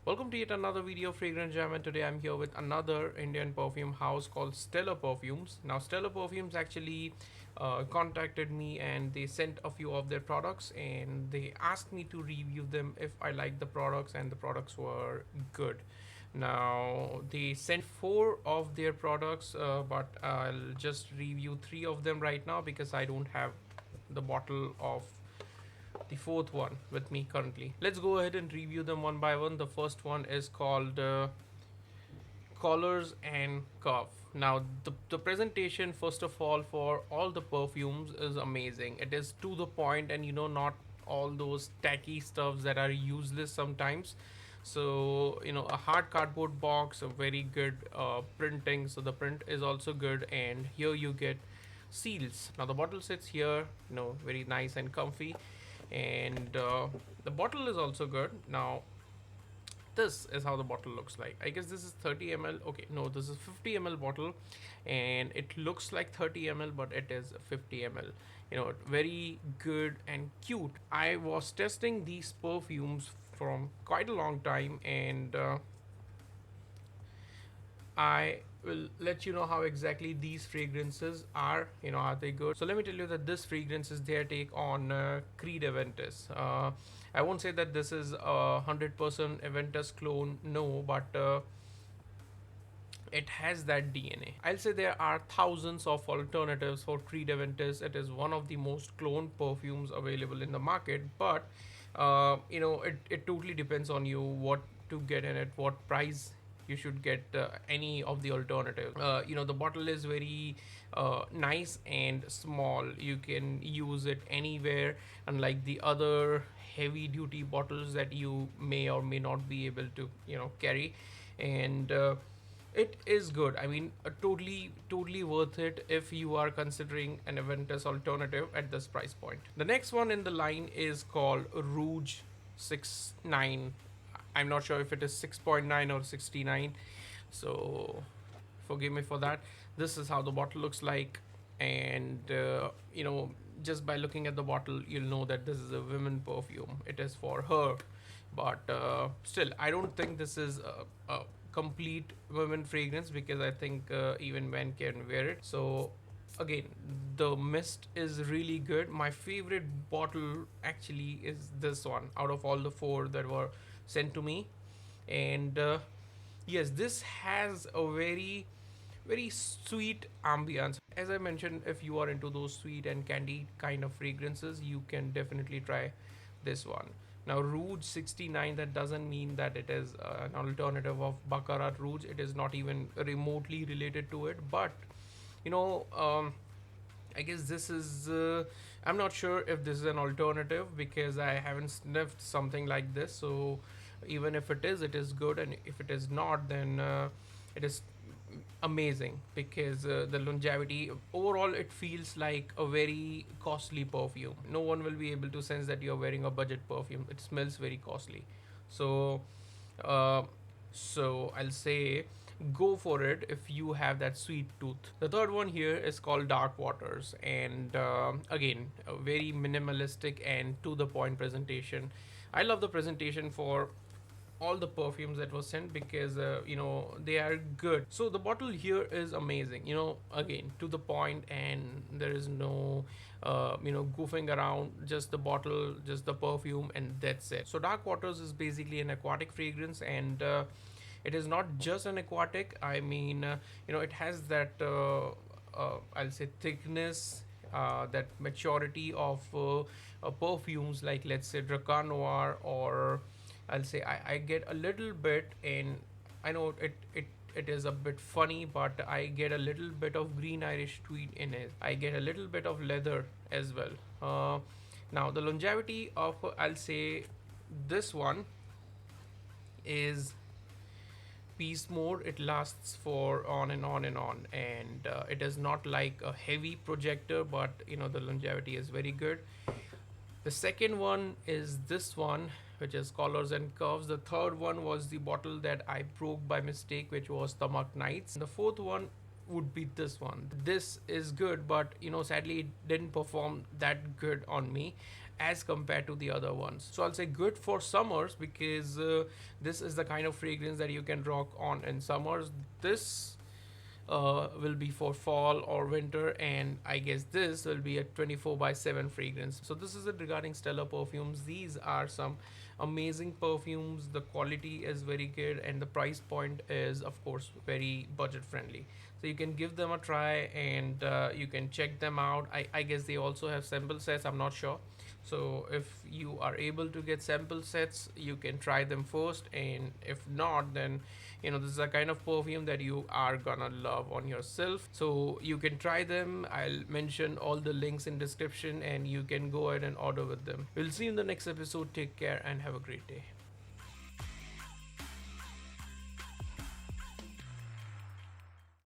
Welcome to yet another video of Fragrance Jam, and today I'm here with another Indian perfume house called Stellar Perfumes. Now Stellar Perfumes actually contacted me and they sent a few of their products and they asked me to review them if I like the products and the products were good. Now they sent four of their products, but I'll just review three of them right now because I don't have the bottle of the fourth one with me currently. Let's go ahead and review them one by one. The first one is called Collars and Cuff. Now the presentation first of all for all the perfumes is amazing. It is to the point and not all those tacky stuffs that are useless sometimes. So a hard cardboard box, a very good printing, so the print is also good, and here you get seals. Now the bottle sits here, very nice and comfy, and the bottle is also good. Now this is how the bottle looks like. I guess this is 30 ml. Okay, no, this is 50 ml bottle, and it looks like 30 ml, but it is 50 ml. Very good and cute. I was testing these perfumes from quite a long time, and I will let you know how exactly these fragrances are. Are they good? So let me tell you that this fragrance is their take on Creed Aventus. I won't say that this is a 100% Aventus clone, no, but it has that DNA. I'll say there are thousands of alternatives for Creed Aventus. It is one of the most cloned perfumes available in the market, but it totally depends on you what to get in it, what price you should get any of the alternatives. The bottle is very nice and small. You can use it anywhere, unlike the other heavy duty bottles that you may or may not be able to carry. And it is good. I mean, totally worth it if you are considering an Aventus alternative at this price point. The next one in the line is called Rouge 69. I'm not sure if it is 6.9 or 69, so forgive me for that. This is how the bottle looks like, and just by looking at the bottle you'll know that this is a women perfume. It is for her, but still I don't think this is a complete women fragrance, because I think even men can wear it. So again, the mist is really good. My favorite bottle actually is this one out of all the four that were sent to me, and yes, this has a very sweet ambience. As I mentioned, if you are into those sweet and candy kind of fragrances, you can definitely try this one. Now Rouge 69, that doesn't mean that it is an alternative of Baccarat Rouge. It is not even remotely related to it, but I guess this is I'm not sure if this is an alternative because I haven't sniffed something like this. So even if it is good, and if it is not, then it is amazing, because the longevity overall, it feels like a very costly perfume. No one will be able to sense that you're wearing a budget perfume. It smells very costly. So uh, I'll say go for it if you have that sweet tooth. The third one here is called Dark Waters, and again, a very minimalistic and to the point presentation. I love the presentation for all the perfumes that was sent, because they are good. So the bottle here is amazing, again, to the point, and there is no goofing around. Just the bottle, just the perfume, and that's it. So Dark Waters is basically an aquatic fragrance, and it is not just an aquatic. I mean, it has that I'll say thickness, that maturity of perfumes, like let's say Dracar Noir, or I'll say I get a little bit in. I know it is a bit funny, but I get a little bit of green Irish tweed in it. I get a little bit of leather as well. Now the longevity of I'll say this one is peace mode. It lasts for on and on and on, and it is not like a heavy projector, but the longevity is very good. The second one is this one, which is Collars and Curves. The third one was the bottle that I broke by mistake, which was Tamak Nights. The fourth one would be this one. This is good, but sadly it didn't perform that good on me. as compared to the other ones. So I'll say good for summers, because this is the kind of fragrance that you can rock on in summers. This will be for fall or winter, and I guess this will be a 24/7 fragrance. So this is it regarding Stellar Perfumes. These are some amazing perfumes. The quality is very good, and the price point is of course very budget friendly. So you can give them a try, and you can check them out. I guess they also have sample sets, I'm not sure. So if you are able to get sample sets, you can try them first, and if not, then this is a kind of perfume that you are gonna love on yourself. So you can try them. I'll mention all the links in description, and you can go ahead and order with them. We'll see you in the next episode. Take care and have a great day.